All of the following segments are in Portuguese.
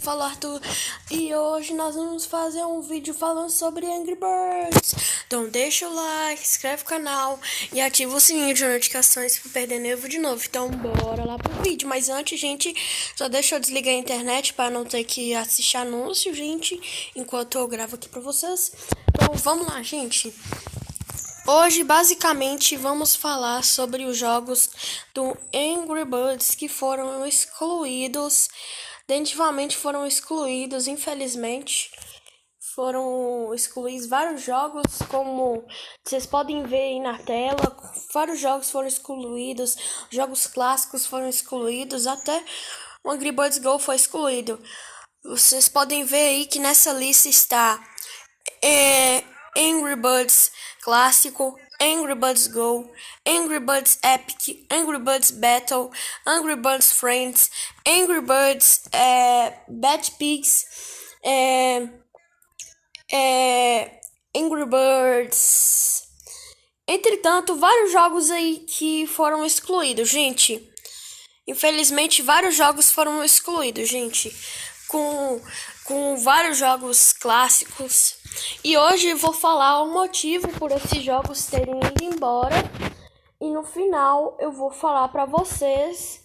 falar tudo. E hoje nós vamos fazer um vídeo falando sobre Angry Birds. Então deixa o like, inscreve o canal e ativa o sininho de notificações para perder nenhum vídeo novo. Então bora lá pro vídeo. Mas antes, gente, só deixa eu desligar a internet para não ter que assistir anúncio, gente, enquanto eu gravo aqui para vocês. Então vamos lá, gente. Hoje, basicamente, vamos falar sobre os jogos do Angry Birds que foram excluídos. Definitivamente foram excluídos, infelizmente. Foram excluídos vários jogos, como vocês podem ver aí na tela. Vários jogos foram excluídos, jogos clássicos foram excluídos, até o Angry Birds Go foi excluído. Vocês podem ver aí que nessa lista está Angry Birds Clássico, Angry Birds Go, Angry Birds Epic, Angry Birds Battle, Angry Birds Friends, Angry Birds Bad Pigs, Angry Birds. Entretanto, vários jogos aí que foram excluídos, gente. Infelizmente, vários jogos foram excluídos, gente. Com vários jogos clássicos. E hoje eu vou falar o motivo por esses jogos terem ido embora. E no final eu vou falar para vocês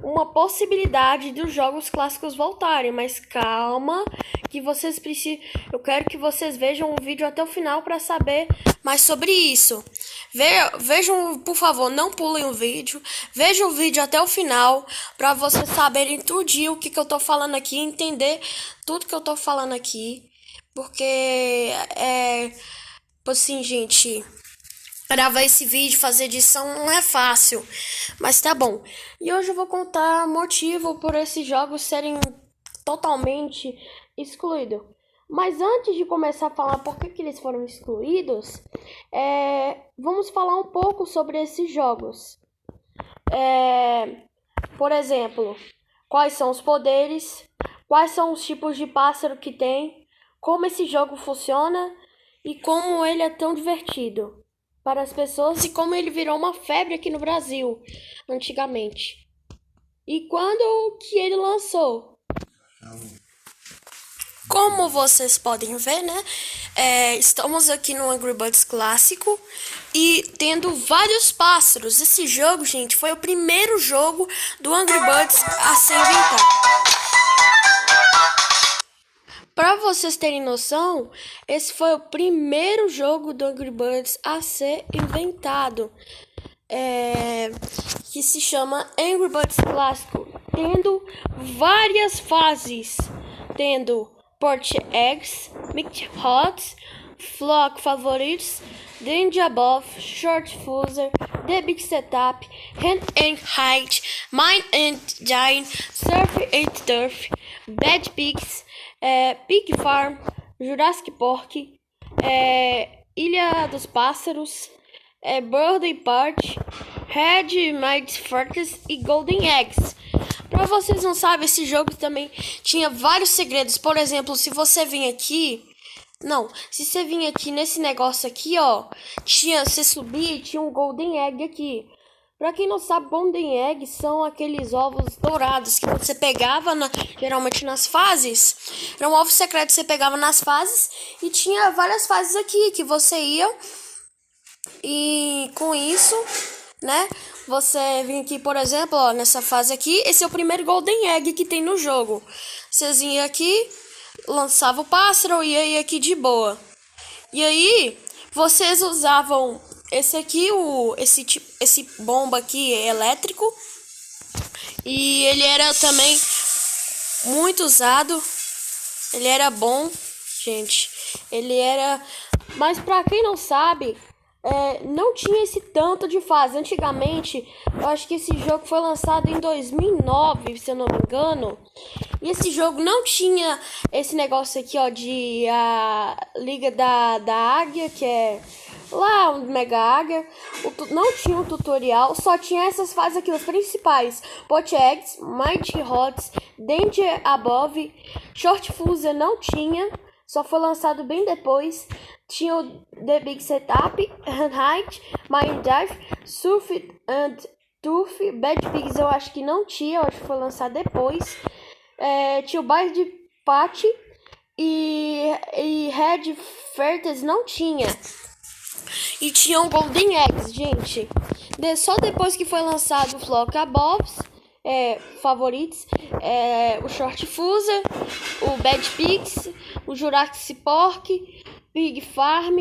uma possibilidade dos jogos clássicos voltarem. Mas calma, que vocês precisam. Eu quero que vocês vejam o vídeo até o final para saber mais sobre isso. Vejam, por favor, não pulem o vídeo. Vejam o vídeo até o final para vocês saberem tudinho o que eu tô falando aqui, entender tudo que eu tô falando aqui. Porque assim, gente, gravar esse vídeo, fazer edição não é fácil, mas tá bom. E hoje eu vou contar motivo por esses jogos serem totalmente excluídos. Mas antes de começar a falar por que eles foram excluídos, vamos falar um pouco sobre esses jogos. Por exemplo, quais são os poderes, quais são os tipos de pássaro que tem, como esse jogo funciona e como ele é tão divertido para as pessoas e como ele virou uma febre aqui no Brasil antigamente. E quando que ele lançou? Como vocês podem ver, né? Estamos aqui no Angry Birds clássico e tendo vários pássaros. Esse jogo, gente, foi o primeiro jogo do Angry Birds a ser inventado. Para vocês terem noção, esse foi o primeiro jogo do Angry Birds a ser inventado, que se chama Angry Birds Clássico, tendo várias fases, tendo Poached Eggs, Mixed Hots, Flock Favorites, Danger Above, Short Fuser, The Big Setup, Hand and Hide, Mine and Dine, Surf and Turf, Bad Pigs, Pig Farm, Jurassic Park, Ilha dos Pássaros, Birthday Party, Red Mighty Fortress e Golden Eggs. Pra vocês não sabem, esse jogo também tinha vários segredos. Por exemplo, se você vir aqui... se você vir aqui nesse negócio aqui, ó, você subia e tinha um Golden Egg aqui. Pra quem não sabe, Golden Egg são aqueles ovos dourados que você pegava geralmente nas fases. Era um ovo secreto que você pegava nas fases e tinha várias fases aqui que você ia. E com isso, né, você vinha aqui, por exemplo, ó, nessa fase aqui, esse é o primeiro Golden Egg que tem no jogo. Vocês iam aqui, lançava o pássaro e ia aqui de boa. E aí, vocês usavam esse aqui, esse bomba aqui elétrico. E ele era também muito usado. Ele era bom, gente. Ele era... Mas pra quem não sabe, não tinha esse tanto de fase. Antigamente, eu acho que esse jogo foi lançado em 2009, se eu não me engano. E esse jogo não tinha esse negócio aqui, ó, de a Liga da Águia, que é lá o Mega Águia. Não tinha um tutorial, só tinha essas fases aqui, as principais. Poached Eggs, Mighty Hots, Danger Above, Short Fuser não tinha, só foi lançado bem depois. Tinha o The Big Setup, Hide, Mine Dive, Surf and Turf, Bad Pigs eu acho que não tinha, eu acho que foi lançado depois. Tinha o bairro de Patch e Red Fertez não tinha. E tinha o Golden Eggs, gente. Só depois que foi lançado o Flock Bobs, favoritos, o Short Fuse, o Bad Pigs, o Jurassic Park, Pig Farm,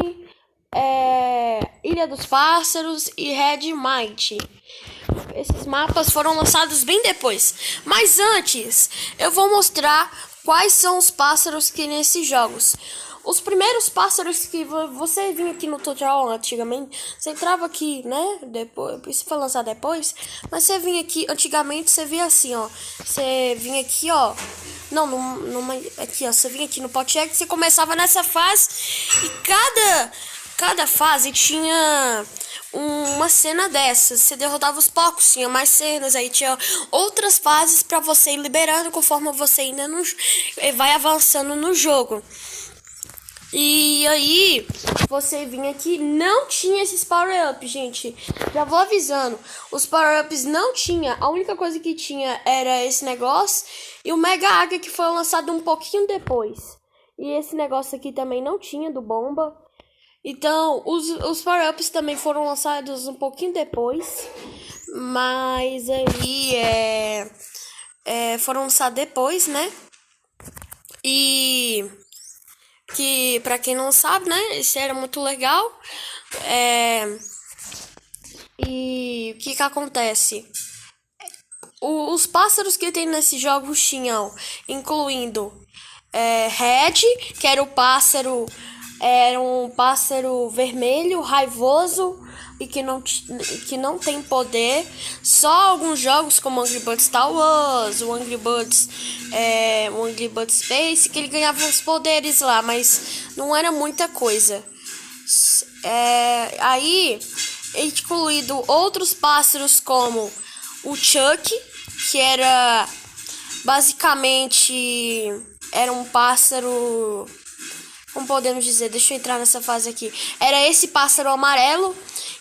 Ilha dos Pássaros e Red Might. Esses mapas foram lançados bem depois. Mas antes, eu vou mostrar quais são os pássaros que nesses jogos. Os primeiros pássaros que você vinha aqui no tutorial antigamente, você entrava aqui, né? Depois, isso foi lançado depois. Mas você vinha aqui, antigamente você via assim, ó. Você vinha aqui, ó. Não, aqui, ó. Você vinha aqui no Pot Egg, você começava nessa fase. E cada fase tinha uma cena dessas. Você derrotava os Pocos, tinha mais cenas, aí tinha outras fases pra você ir liberando conforme você ainda vai avançando no jogo. E aí, você vinha aqui, não tinha esses power-ups, gente. Já vou avisando, os power-ups não tinha. A única coisa que tinha era esse negócio e o Mega Águia, que foi lançado um pouquinho depois. E esse negócio aqui também não tinha, do Bomba. Então, os power-ups também foram lançados um pouquinho depois. Mas aí, foram lançados depois, né? E que, pra quem não sabe, né? Esse era muito legal. E o que acontece? Os pássaros que tem nesses jogos tinham, incluindo Red, que era um pássaro vermelho, raivoso e que não tem poder. Só alguns jogos como Angry Birds Star Wars, o Angry Birds Space, que ele ganhava uns poderes lá, mas não era muita coisa. Aí, incluído outros pássaros como o Chuck, que era basicamente um pássaro, como podemos dizer, deixa eu entrar nessa fase aqui. Era esse pássaro amarelo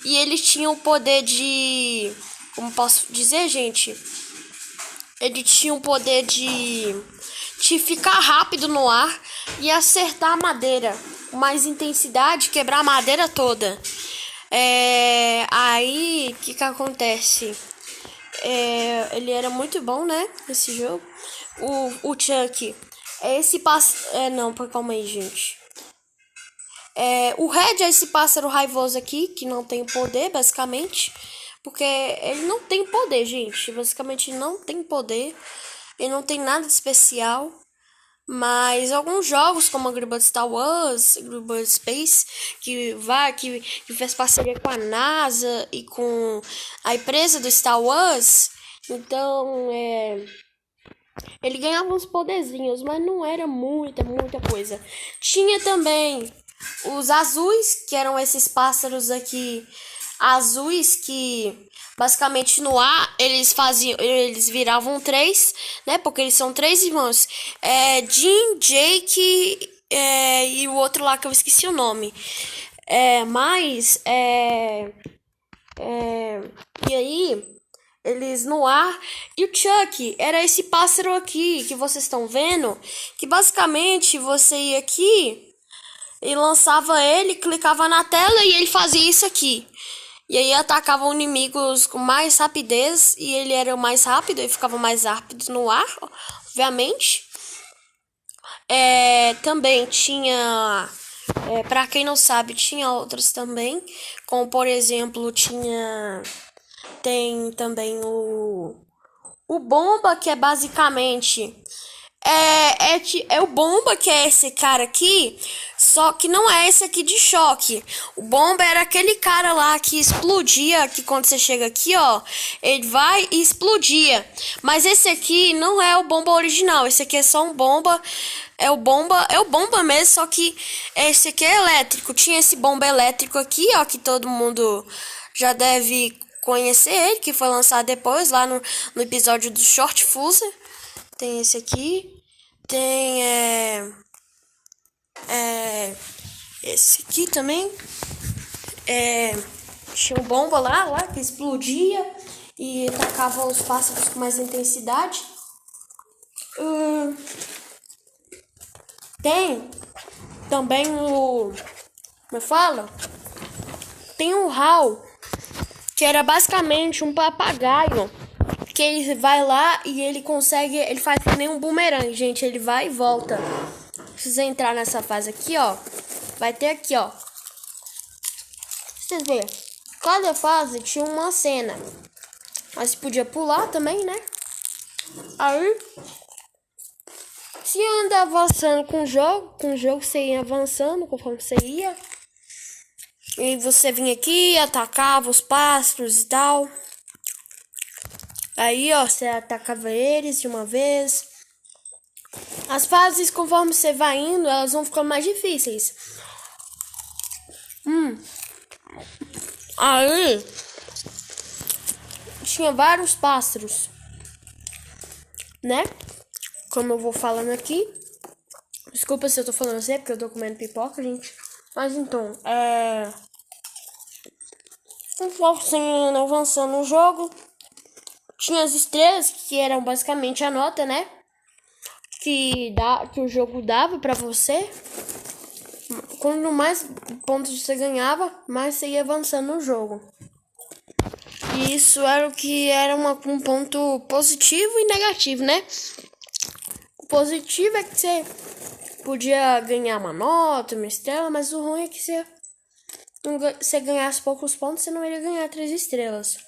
e ele tinha o poder de, como posso dizer, gente? Ele tinha o poder de ficar rápido no ar e acertar a madeira com mais intensidade, quebrar a madeira toda. Aí, o que acontece? Ele era muito bom, né? Nesse jogo. O Chuck. Esse pássaro. Não, calma aí, gente. O Red é esse pássaro raivoso aqui, que não tem poder, basicamente. Porque ele não tem poder, gente. Basicamente, não tem poder. Ele não tem nada de especial. Mas alguns jogos, como Angry Birds Star Wars, Angry Birds Space, que fez parceria com a NASA e com a empresa do Star Wars, então ele ganhava uns poderzinhos, mas não era muita coisa. Tinha também os azuis, que eram esses pássaros aqui azuis que basicamente no ar eles viravam 3, né? Porque eles são 3 irmãos. Jim, Jake e o outro lá que eu esqueci o nome. E aí eles no ar. E o Chuck era esse pássaro aqui que vocês estão vendo, que basicamente você ia aqui e lançava ele, clicava na tela e ele fazia isso aqui. E aí atacavam inimigos com mais rapidez. E ele era mais rápido e ficava mais rápido no ar, obviamente. Também tinha... pra quem não sabe, tinha outros também. Como, por exemplo, tem também o Bomba, que é basicamente... o Bomba, que é esse cara aqui, só que não é esse aqui de choque. O Bomba era aquele cara lá que explodia, que quando você chega aqui, ó, ele vai e explodia. Mas esse aqui não é o Bomba original, esse aqui é só um Bomba. É o Bomba mesmo, só que esse aqui é elétrico. Tinha esse Bomba elétrico aqui, ó, que todo mundo já deve conhecer ele, que foi lançado depois, lá no episódio do Short Fuse. Tem esse aqui. Tem esse aqui também. Tinha um Bomba lá que explodia e atacava os pássaros com mais intensidade. Tem também o... Como fala? Tem o HAL, que era basicamente um papagaio, que ele vai lá e ele consegue, ele faz que nem um bumerangue, gente, ele vai e volta. Precisa entrar nessa fase aqui, ó. Vai ter aqui, ó. Vocês veem, cada fase tinha uma cena. Mas podia pular também, né? Aí, se anda avançando com o jogo você ia avançando conforme você ia. E você vinha aqui, atacava os pássaros e tal. Aí, ó, você atacava eles de uma vez. As fases, conforme você vai indo, elas vão ficando mais difíceis. Aí, tinha vários pássaros, né? Como eu vou falando aqui. Desculpa se eu tô falando assim, porque eu tô comendo pipoca, gente. Mas então, conforme avançando no jogo, tinha as estrelas, que eram basicamente a nota, né? Que o jogo dava pra você. Quanto mais pontos você ganhava, mais você ia avançando no jogo. E isso era o que era um ponto positivo e negativo, né? O positivo é que você podia ganhar uma nota, uma estrela, mas o ruim é que você ganhasse poucos pontos, você não iria ganhar 3 estrelas.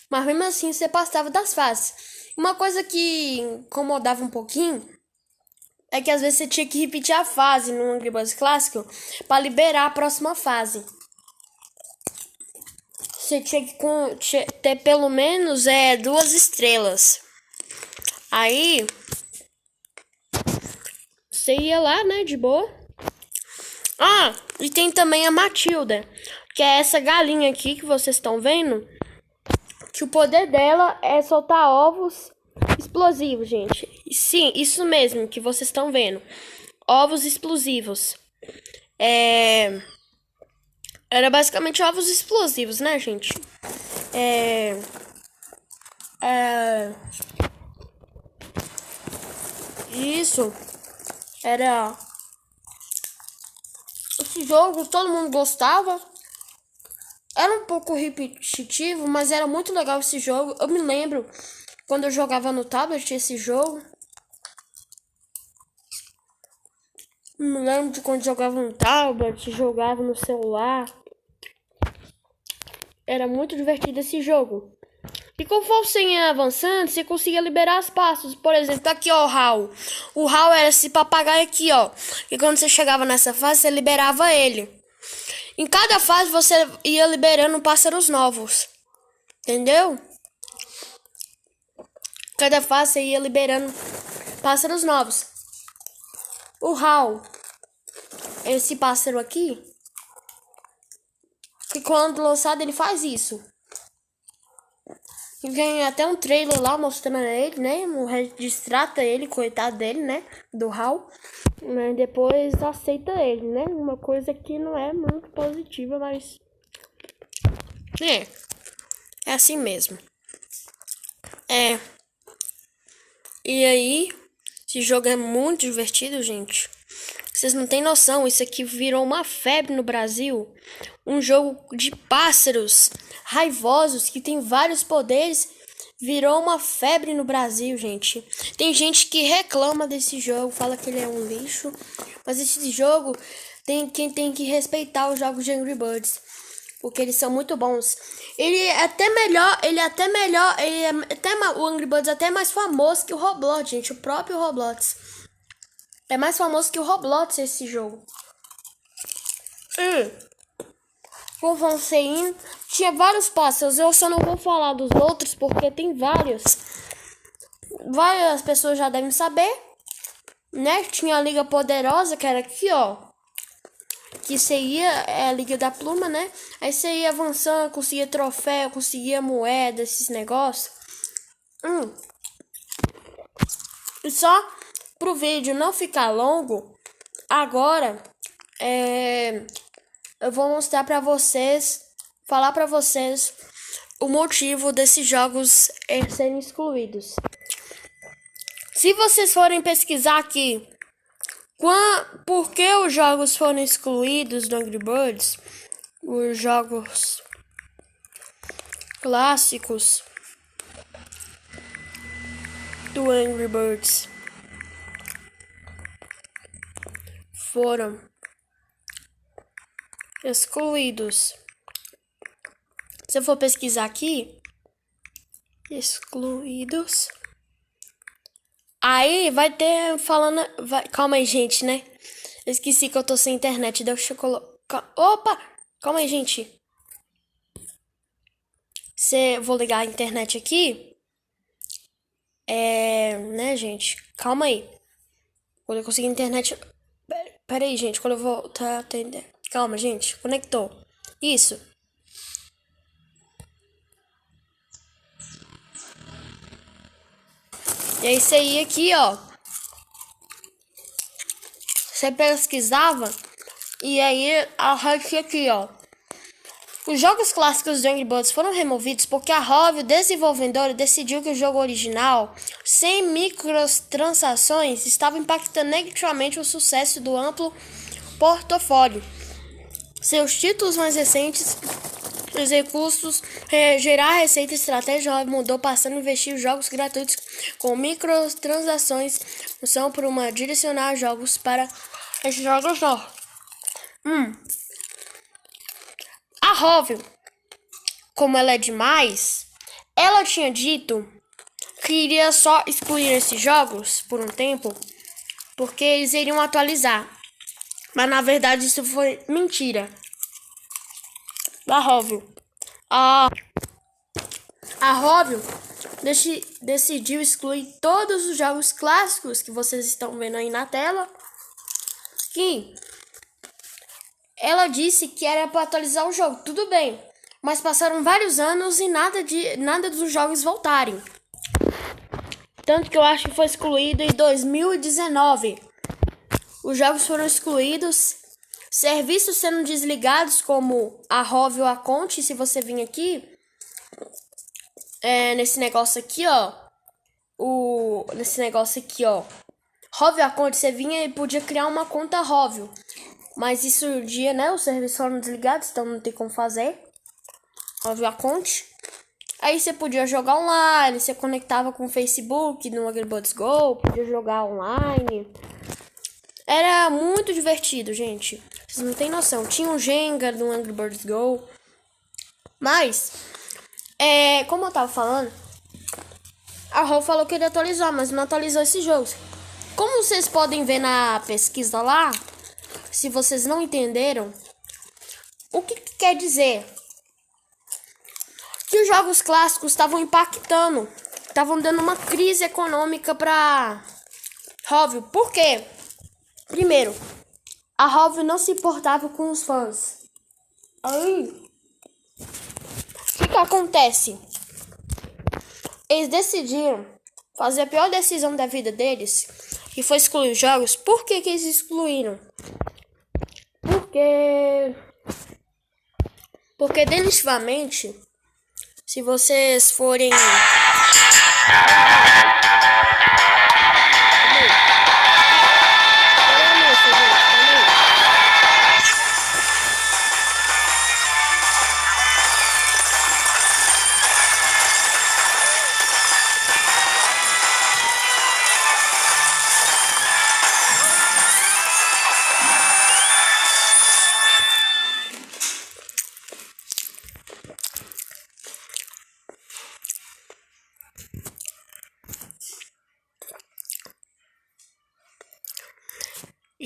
Mas mesmo assim, você passava das fases. Uma coisa que incomodava um pouquinho é que às vezes você tinha que repetir a fase no Angry Birds clássico para liberar a próxima fase. Você tinha que ter pelo menos 2 estrelas. Aí você ia lá, né, de boa. Ah, e tem também a Matilda, que é essa galinha aqui que vocês estão vendo. Que o poder dela é soltar ovos explosivos, gente. Sim, isso mesmo que vocês estão vendo. Ovos explosivos. Era basicamente ovos explosivos, né, gente? Isso. Era... Esse jogo todo mundo gostava. Era um pouco repetitivo, mas era muito legal esse jogo. Eu me lembro quando eu jogava no tablet esse jogo. Me lembro de quando jogava no tablet, jogava no celular. Era muito divertido esse jogo. E conforme você ia avançando, você conseguia liberar os passos. Por exemplo, tá aqui, ó, o HAL. O HAL era esse papagaio aqui, ó. E quando você chegava nessa fase, você liberava ele. Em cada fase, você ia liberando pássaros novos. Entendeu? Cada fase, você ia liberando pássaros novos. O HAL, esse pássaro aqui, que quando lançado, ele faz isso. E ganha até um trailer lá mostrando ele, né? O registrata ele, coitado dele, né? Do HAL. Mas depois aceita ele, né? Uma coisa que não é muito positiva, mas... É assim mesmo. E aí, esse jogo é muito divertido, gente. Vocês não têm noção, isso aqui virou uma febre no Brasil. Um jogo de pássaros raivosos que tem vários poderes. Virou uma febre no Brasil, gente. Tem gente que reclama desse jogo, fala que ele é um lixo. Mas esse jogo, quem tem que respeitar os jogos de Angry Birds. Porque eles são muito bons. Ele é até melhor, o Angry Birds é até mais famoso que o Roblox, gente. O próprio Roblox. É mais famoso que o Roblox esse jogo. Como você indo, tinha vários pássaros. Eu só não vou falar dos outros porque tem vários. Várias pessoas já devem saber, né? Tinha a Liga Poderosa, que era aqui, ó. Que você ia, é a Liga da Pluma, né? Aí você ia avançando, conseguia troféu, conseguia moeda, esses negócios. E só pro vídeo não ficar longo, agora eu vou mostrar pra vocês, falar pra vocês o motivo desses jogos serem excluídos. Se vocês forem pesquisar aqui, por que os jogos foram excluídos do Angry Birds, os jogos clássicos do Angry Birds foram excluídos. Se eu for pesquisar aqui, excluídos, aí vai ter falando. Calma aí, gente, né? Eu esqueci que eu tô sem internet. Deixa eu colocar. Opa! Calma aí, gente. Vou ligar a internet aqui. Né, gente? Calma aí. Quando eu conseguir internet. Pera aí, gente. Quando eu voltar a atender. Calma, gente. Conectou. Isso. E é isso aí aqui, ó. Você pesquisava. E aí a rádio aqui, ó. Os jogos clássicos do Angry Birds foram removidos porque a Rovio, desenvolvedora, decidiu que o jogo original, sem microtransações, estava impactando negativamente o sucesso do amplo portfólio. Seus títulos mais recentes, os recursos, gerar receita e estratégia, mudou, passando a investir em jogos gratuitos com microtransações, são por uma direcionar jogos para esses jogos novos. A Rovio, como ela é demais, ela tinha dito que iria só excluir esses jogos por um tempo, porque eles iriam atualizar. Mas na verdade isso foi mentira da Rovio. A Rovio decidiu excluir todos os jogos clássicos que vocês estão vendo aí na tela. Que ela disse que era para atualizar o jogo, tudo bem, mas passaram vários anos e nada dos jogos voltarem. Tanto que eu acho que foi excluído em 2019. Os jogos foram excluídos, serviços sendo desligados, como a Rovio Account. Se você vir aqui, nesse negócio aqui, ó, Rovio Account, você vinha e podia criar uma conta Rovio. Mas isso um dia, né, os serviços foram desligados, então não tem como fazer. Rovio Account. Aí você podia jogar online, você conectava com o Facebook no Angry Birds Go, podia jogar online. Era muito divertido, gente. Vocês não tem noção. Tinha um Jenga no Angry Birds Go. Mas, como eu tava falando, a Rovio falou que ele atualizou, mas não atualizou esses jogos. Como vocês podem ver na pesquisa lá, se vocês não entenderam, o que quer dizer? Que os jogos clássicos estavam impactando, estavam dando uma crise econômica pra Rovio. Por quê? Primeiro, a Rovio não se importava com os fãs. Aí, o que acontece? Eles decidiram fazer a pior decisão da vida deles, que foi excluir os jogos. Por que eles excluíram? Porque definitivamente, se vocês forem...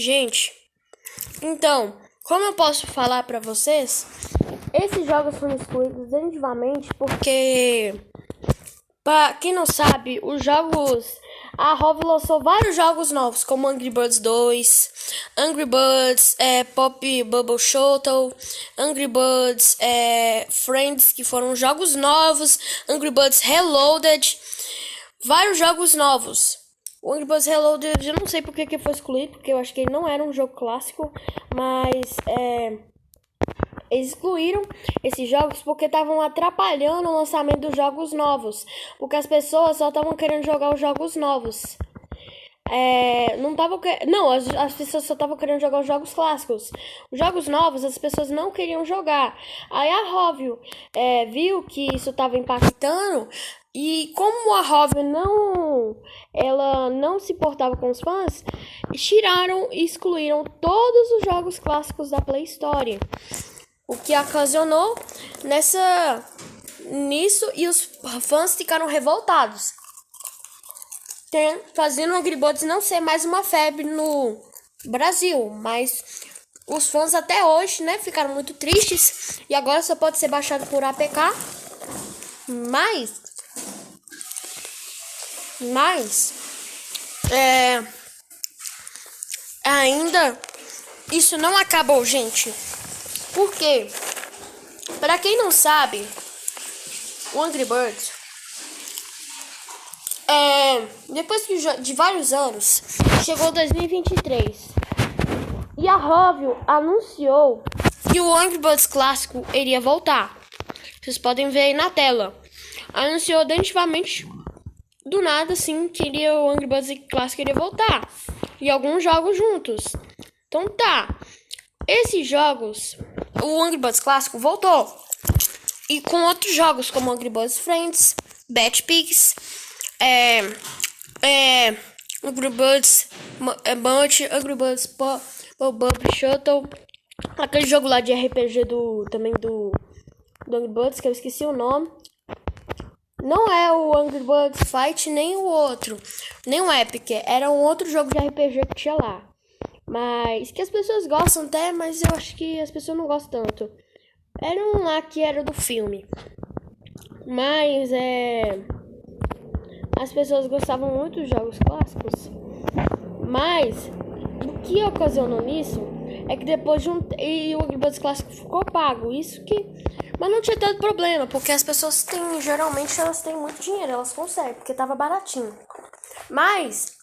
Gente, então, como eu posso falar pra vocês, esses jogos foram excluídos definitivamente porque, pra quem não sabe, a Rovio lançou vários jogos novos, como Angry Birds 2, Angry Birds Pop Bubble Shuttle, Angry Birds Friends, que foram jogos novos, Angry Birds Reloaded, vários jogos novos. O Angry Birds Reloaded, eu não sei porque que foi excluído, porque eu acho que ele não era um jogo clássico, mas eles excluíram esses jogos porque estavam atrapalhando o lançamento dos jogos novos, porque as pessoas só estavam querendo jogar os jogos novos. não tava. Não, as pessoas só estavam querendo jogar os jogos clássicos. Os jogos novos as pessoas não queriam jogar. Aí a Rovio viu que isso estava impactando. E como a Rovio ela não se importava com os fãs, tiraram e excluíram todos os jogos clássicos da Play Store. O que ocasionou nisso e os fãs ficaram revoltados, fazendo o Angry Birds não ser mais uma febre no Brasil. Mas os fãs até hoje, né, ficaram muito tristes. E agora só pode ser baixado por APK. Mas ainda isso não acabou, gente. Porque, para quem não sabe, o Angry Birds, depois de vários anos, chegou 2023. E a Rovio anunciou que o Angry Birds clássico iria voltar. Vocês podem ver aí na tela. Anunciou definitivamente, do nada, assim, que o Angry Birds clássico iria voltar. E alguns jogos juntos. Então tá. Esses jogos, o Angry Birds clássico voltou. E com outros jogos, como Angry Birds Friends, Bat Pigs, Angry Birds Munch, Angry Birds Bubble Shuttle, aquele jogo lá de RPG do Angry Birds, que eu esqueci o nome. Não é o Angry Birds Fight, nem o outro, nem o Epic, era um outro jogo de RPG que tinha lá. Mas que as pessoas gostam até, mas eu acho que as pessoas não gostam tanto. Era um lá que era do filme. Mas as pessoas gostavam muito dos jogos clássicos. Mas o que ocasionou nisso é que depois de e o Angry Birds clássico ficou pago. Mas não tinha tanto problema, porque as pessoas geralmente elas têm muito dinheiro, elas conseguem, porque tava baratinho. Mas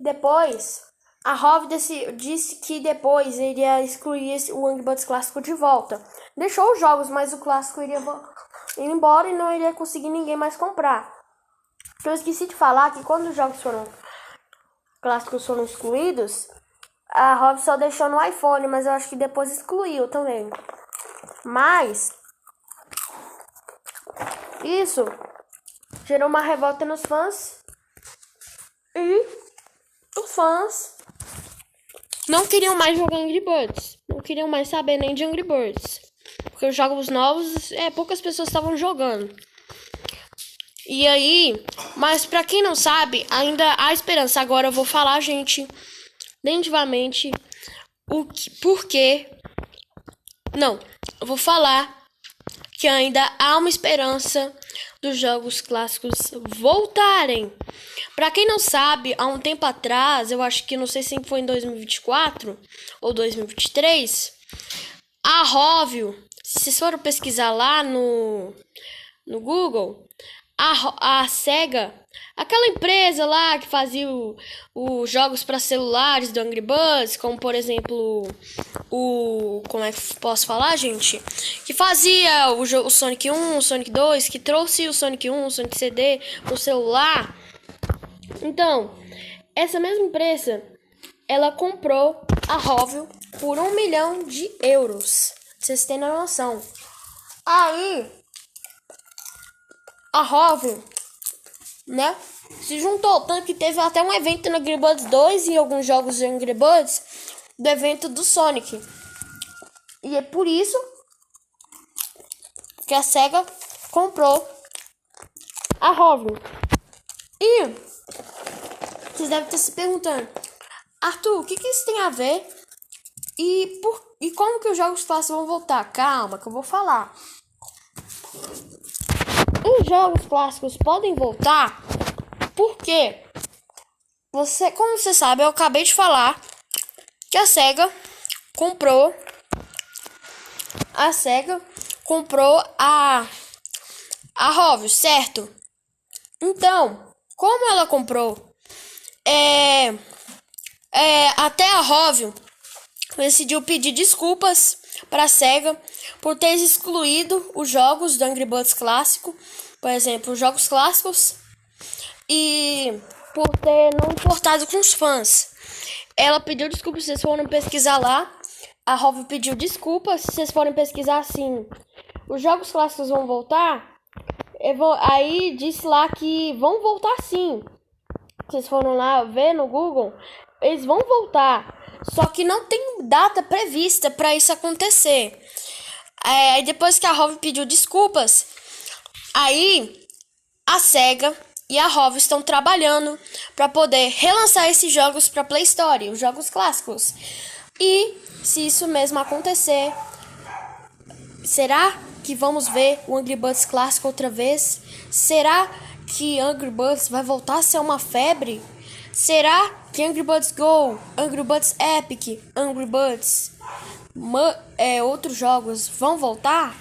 depois a Rovio disse que depois iria excluir o Angry Birds clássico de volta. Deixou os jogos, mas o clássico iria ir embora e não iria conseguir ninguém mais comprar. Eu esqueci de falar que quando os jogos clássicos foram excluídos, a Rovio só deixou no iPhone, mas eu acho que depois excluiu também. Mas isso gerou uma revolta nos fãs. E os fãs não queriam mais jogar Angry Birds. Não queriam mais saber nem de Angry Birds. Porque os jogos novos, poucas pessoas estavam jogando. E aí, mas pra quem não sabe, ainda há esperança. Agora eu vou falar, gente, definitivamente, por quê. Não, eu vou falar que ainda há uma esperança dos jogos clássicos voltarem. Pra quem não sabe, há um tempo atrás, eu acho que não sei se foi em 2024 ou 2023, a Rovio, se vocês forem pesquisar lá no Google, a Sega, aquela empresa lá que fazia os jogos para celulares do Angry Birds, como por exemplo como é que posso falar, gente? Que fazia o Sonic 1, o Sonic 2, que trouxe o Sonic 1, o Sonic CD no celular. Então, essa mesma empresa, ela comprou a Rovio por 1 milhão de euros. Vocês têm noção. Aí, a Rovio, né, se juntou. Tanto que teve até um evento no Angry Birds 2 e alguns jogos de Angry Birds do evento do Sonic. E é por isso que a Sega comprou a Rovio. E vocês devem estar se perguntando, Arthur, o que isso tem a ver? E como que os jogos clássicos vão voltar? Calma que eu vou falar. Os jogos clássicos podem voltar porque como você sabe, eu acabei de falar que a Sega comprou a Rovio, certo? Então, como ela comprou, até a Rovio decidiu pedir desculpas para a Sega por ter excluído os jogos do Angry Birds clássico, por exemplo, os jogos clássicos, e por ter não importado com os fãs. Ela pediu desculpa, se vocês forem pesquisar lá. A Rov pediu desculpa, se vocês forem pesquisar assim, os jogos clássicos vão voltar. Aí disse lá que vão voltar sim. Vocês foram lá ver no Google, eles vão voltar. Só que não tem data prevista para isso acontecer. Aí depois que a Rov pediu desculpas, aí a SEGA e a Rov estão trabalhando para poder relançar esses jogos para Play Store, os jogos clássicos. E se isso mesmo acontecer, será que vamos ver o Angry Birds clássico outra vez? Será que Angry Birds vai voltar a ser uma febre? Será que Angry Birds Go, Angry Birds Epic, Angry Birds, outros jogos vão voltar?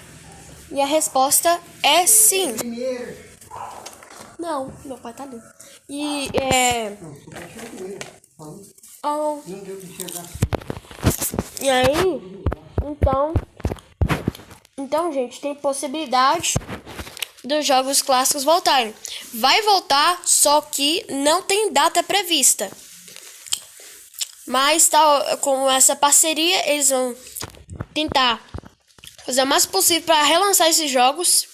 E a resposta é sim. Não, meu pai tá ali. E E aí, então, gente, tem possibilidade dos jogos clássicos voltarem. Vai voltar, só que não tem data prevista. Mas com essa parceria, eles vão tentar fazer o mais possível para relançar esses jogos.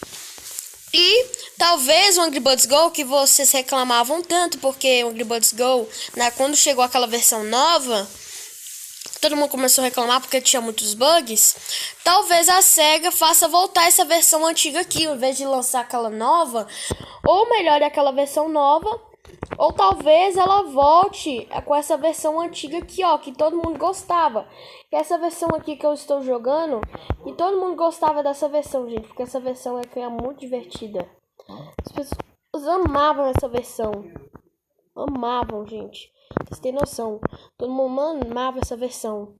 E talvez o Angry Birds Go, que vocês reclamavam tanto, porque o Angry Birds Go, né, quando chegou aquela versão nova, todo mundo começou a reclamar porque tinha muitos bugs. Talvez a SEGA faça voltar essa versão antiga aqui, ao invés de lançar aquela nova. Ou melhore aquela versão nova. Ou talvez ela volte com essa versão antiga aqui, ó, que todo mundo gostava. E essa versão aqui que eu estou jogando, e todo mundo gostava dessa versão, gente, porque essa versão é muito divertida. As pessoas amavam essa versão. Amavam, gente. Vocês têm noção. Todo mundo amava essa versão.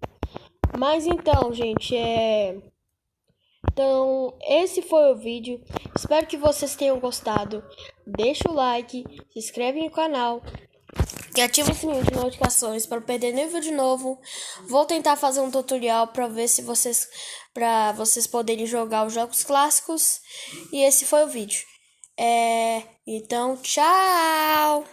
Mas então, gente, Então, esse foi o vídeo. Espero que vocês tenham gostado. Deixa o like, se inscreve no canal e ativa o sininho de notificações para não perder nenhum vídeo novo. Vou tentar fazer um tutorial para ver se vocês poderem jogar os jogos clássicos. E esse foi o vídeo. Então, tchau!